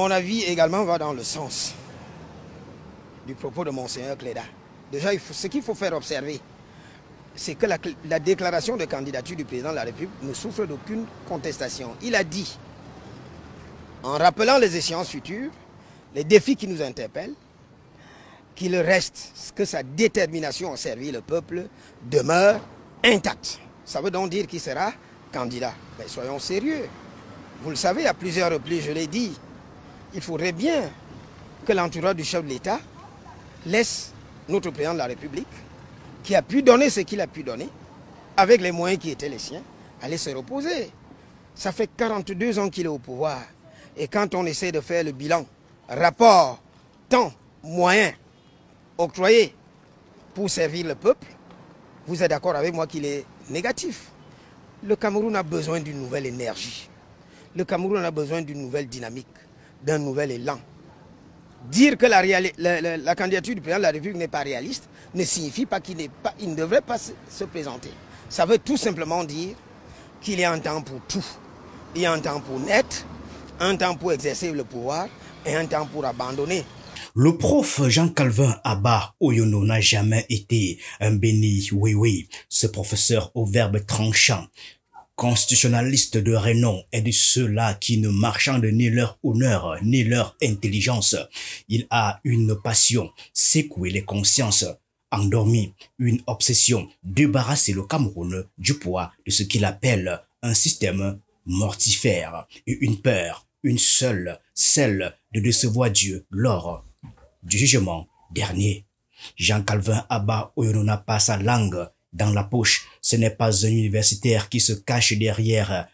mon avis également va dans le sens du propos de Monseigneur Cléda. Déjà, ce qu'il faut faire observer, c'est que la déclaration de candidature du président de la République ne souffre d'aucune contestation. Il a dit, en rappelant les échéances futures, les défis qui nous interpellent, qu'il reste que sa détermination à servir le peuple demeure intacte. Ça veut donc dire qu'il sera candidat. Mais soyons sérieux. Vous le savez, à plusieurs reprises, je l'ai dit, il faudrait bien que l'entourage du chef de l'État laisse notre président de la République, qui a pu donner ce qu'il a pu donner, avec les moyens qui étaient les siens, aller se reposer. Ça fait 42 ans qu'il est au pouvoir. Et quand on essaie de faire le bilan, rapport, temps, moyens octroyés pour servir le peuple, vous êtes d'accord avec moi qu'il est négatif. Le Cameroun a besoin d'une nouvelle énergie. Le Cameroun a besoin d'une nouvelle dynamique, d'un nouvel élan. Dire que la candidature du président de la République n'est pas réaliste ne signifie pas qu'il ne devrait pas se présenter. Ça veut tout simplement dire qu'il y a un temps pour tout. Il y a un temps pour naître, un temps pour exercer le pouvoir et un temps pour abandonner. Le prof Jean-Calvin Abba Oyono n'a jamais été un béni oui. Ce professeur au verbe tranchant, constitutionnaliste de renom et de ceux-là qui ne marchandent ni leur honneur ni leur intelligence. Il a une passion, secouer les consciences, endormir, une obsession, débarrasser le Cameroun du poids de ce qu'il appelle un système mortifère et une peur, une seule, celle de décevoir Dieu lors du jugement dernier. Jean-Calvin Abba Oyono n'a pas sa langue dans la poche. Ce n'est pas un universitaire qui se cache derrière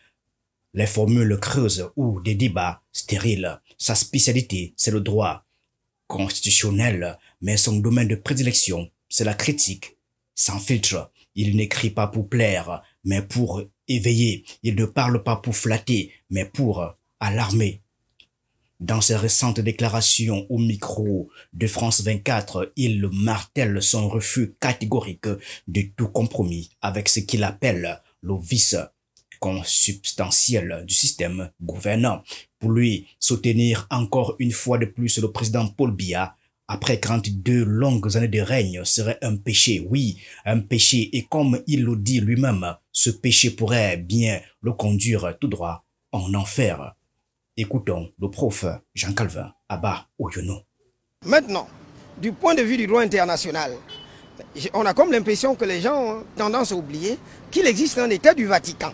les formules creuses ou des débats stériles. Sa spécialité, c'est le droit constitutionnel, mais son domaine de prédilection, c'est la critique sans filtre. Il n'écrit pas pour plaire, mais pour éveiller. Il ne parle pas pour flatter, mais pour alarmer. Dans ses récentes déclarations au micro de France 24, il martèle son refus catégorique de tout compromis avec ce qu'il appelle le vice consubstantiel du système gouvernant. Pour lui, soutenir encore une fois de plus le président Paul Biya après 42 longues années de règne serait un péché. Oui, un péché, et comme il le dit lui-même, ce péché pourrait bien le conduire tout droit en enfer. Écoutons le prof Jean-Calvin Abba Oyono. Maintenant, du point de vue du droit international, on a comme l'impression que les gens ont tendance à oublier qu'il existe un État du Vatican.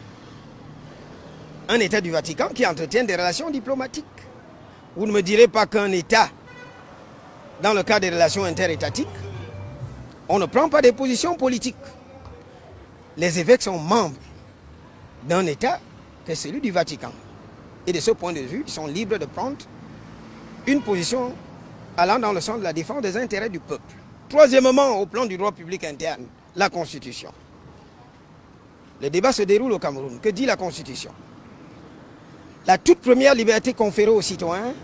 Un État du Vatican qui entretient des relations diplomatiques. Vous ne me direz pas qu'un État, dans le cadre des relations interétatiques, on ne prend pas des positions politiques. Les évêques sont membres d'un État qui est celui du Vatican. Et de ce point de vue, ils sont libres de prendre une position allant dans le sens de la défense des intérêts du peuple. Troisièmement, au plan du droit public interne, la Constitution. Le débat se déroule au Cameroun. Que dit la Constitution? La toute première liberté conférée aux citoyens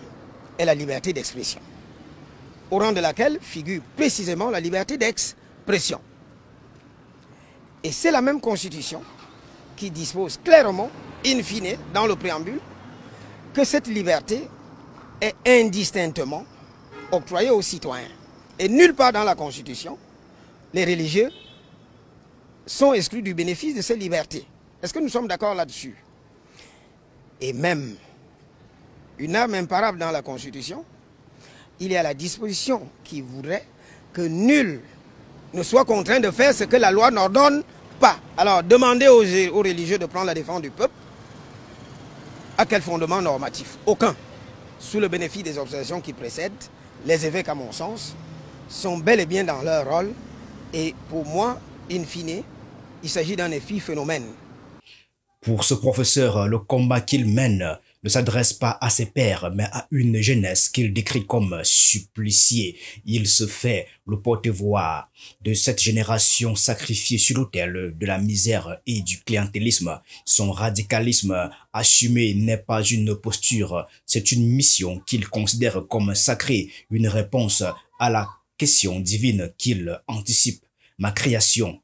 est la liberté d'expression, au rang de laquelle figure précisément la liberté d'expression. Et c'est la même Constitution qui dispose clairement, in fine, dans le préambule, que cette liberté est indistinctement octroyée aux citoyens. Et nulle part dans la Constitution, les religieux sont exclus du bénéfice de cette liberté. Est-ce que nous sommes d'accord là-dessus? Et même, une arme imparable dans la Constitution, il y a la disposition qui voudrait que nul ne soit contraint de faire ce que la loi n'ordonne pas. Alors, demandez aux religieux de prendre la défense du peuple. À quel fondement normatif? Aucun. Sous le bénéfice des observations qui précèdent, les évêques, à mon sens, sont bel et bien dans leur rôle. Et pour moi, in fine, il s'agit d'un épiphénomène. Pour ce professeur, le combat qu'il mène ne s'adresse pas à ses pairs, mais à une jeunesse qu'il décrit comme suppliciée. Il se fait le porte-voix de cette génération sacrifiée sur l'autel de la misère et du clientélisme. Son radicalisme assumé n'est pas une posture, c'est une mission qu'il considère comme sacrée, une réponse à la question divine qu'il anticipe. Ma création,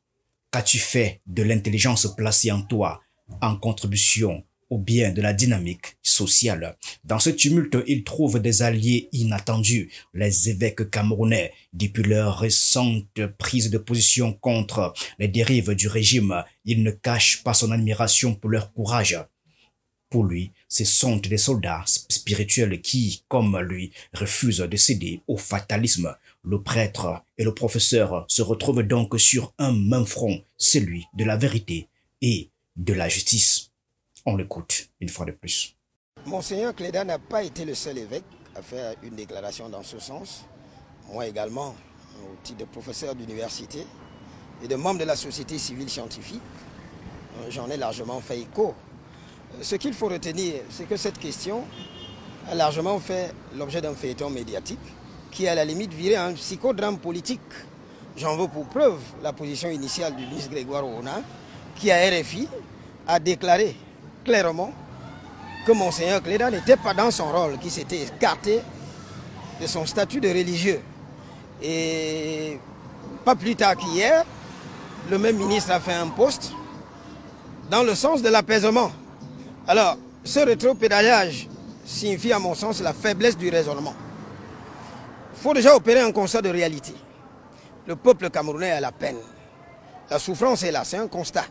qu'as-tu fait de l'intelligence placée en toi en contribution au bien de la dynamique sociale. Dans ce tumulte, il trouve des alliés inattendus, les évêques camerounais. Depuis leur récente prise de position contre les dérives du régime, il ne cache pas son admiration pour leur courage. Pour lui, ce sont des soldats spirituels qui, comme lui, refusent de céder au fatalisme. Le prêtre et le professeur se retrouvent donc sur un même front, celui de la vérité et de la justice. On l'écoute une fois de plus. Monseigneur Cléda n'a pas été le seul évêque à faire une déclaration dans ce sens. Moi également, au titre de professeur d'université et de membre de la société civile scientifique, j'en ai largement fait écho. Ce qu'il faut retenir, c'est que cette question a largement fait l'objet d'un feuilleton médiatique qui, à la limite, virait un psychodrame politique. J'en veux pour preuve la position initiale du ministre Grégoire Ouna, qui à RFI a déclaré clairement que Monseigneur Cléda n'était pas dans son rôle, qui s'était écarté de son statut de religieux. Et pas plus tard qu'hier, le même ministre a fait un post dans le sens de l'apaisement. Alors, ce rétropédalage signifie à mon sens la faiblesse du raisonnement. Il faut déjà opérer un constat de réalité. Le peuple camerounais a la peine. La souffrance est là, c'est un constat.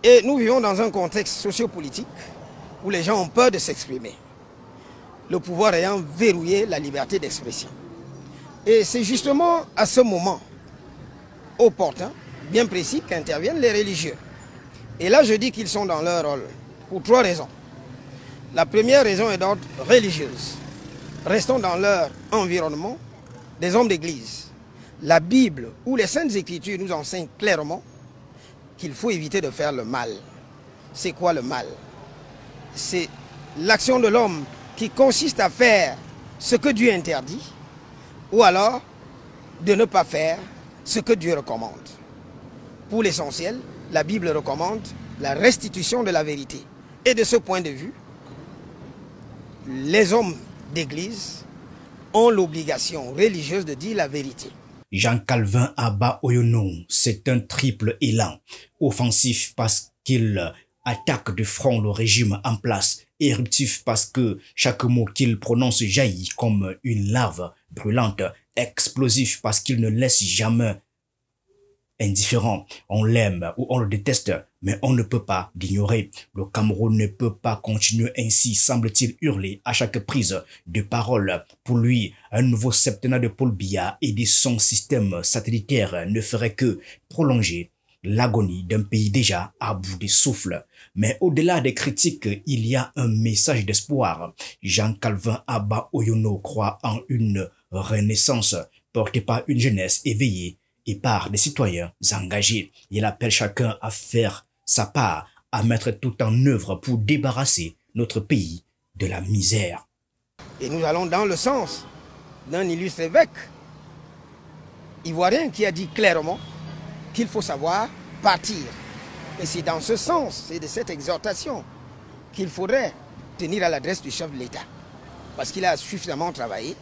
Et nous vivons dans un contexte sociopolitique où les gens ont peur de s'exprimer. Le pouvoir ayant verrouillé la liberté d'expression. Et c'est justement à ce moment opportun, bien précis, qu'interviennent les religieux. Et là, je dis qu'ils sont dans leur rôle pour trois raisons. La première raison est d'ordre religieuse. Restons dans leur environnement des hommes d'église. La Bible ou les Saintes Écritures nous enseignent clairement qu'il faut éviter de faire le mal. C'est quoi le mal? C'est l'action de l'homme qui consiste à faire ce que Dieu interdit ou alors de ne pas faire ce que Dieu recommande. Pour l'essentiel, la Bible recommande la restitution de la vérité. Et de ce point de vue, les hommes d'église ont l'obligation religieuse de dire la vérité. Jean-Calvin Abba Oyono, c'est un triple élan. Offensif parce qu'il attaque de front le régime en place. Éruptif parce que chaque mot qu'il prononce jaillit comme une larve brûlante. Explosif parce qu'il ne laisse jamais indifférent. On l'aime ou on le déteste, mais on ne peut pas l'ignorer. Le Cameroun ne peut pas continuer ainsi, semble-t-il hurler à chaque prise de parole. Pour lui, un nouveau septennat de Paul Biya et de son système satellitaire ne ferait que prolonger l'agonie d'un pays déjà à bout de souffle. Mais au-delà des critiques, il y a un message d'espoir. Jean-Calvin Abba Oyono croit en une renaissance portée par une jeunesse éveillée et par des citoyens engagés. Il appelle chacun à faire sa part, à mettre tout en œuvre pour débarrasser notre pays de la misère. Et nous allons dans le sens d'un illustre évêque ivoirien qui a dit clairement qu'il faut savoir partir. Et c'est dans ce sens, c'est de cette exhortation qu'il faudrait tenir à l'adresse du chef de l'État. Parce qu'il a suffisamment travaillé,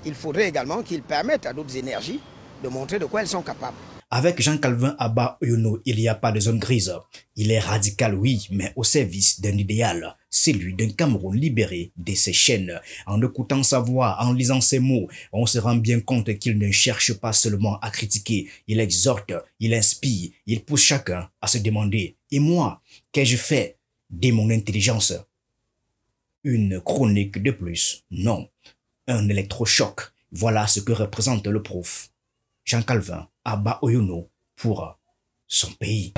il faudrait également qu'il permette à d'autres énergies de montrer de quoi elles sont capables. Avec Jean-Calvin Abba Oyono, il n'y a pas de zone grise. Il est radical, oui, mais au service d'un idéal, celui d'un Cameroun libéré de ses chaînes. En écoutant sa voix, en lisant ses mots, on se rend bien compte qu'il ne cherche pas seulement à critiquer. Il exhorte, il inspire, il pousse chacun à se demander « Et moi, qu'ai-je fait de mon intelligence ?» Une chronique de plus, non. Un électrochoc, voilà ce que représente le prof Jean-Calvin Abba Oyono pour son pays.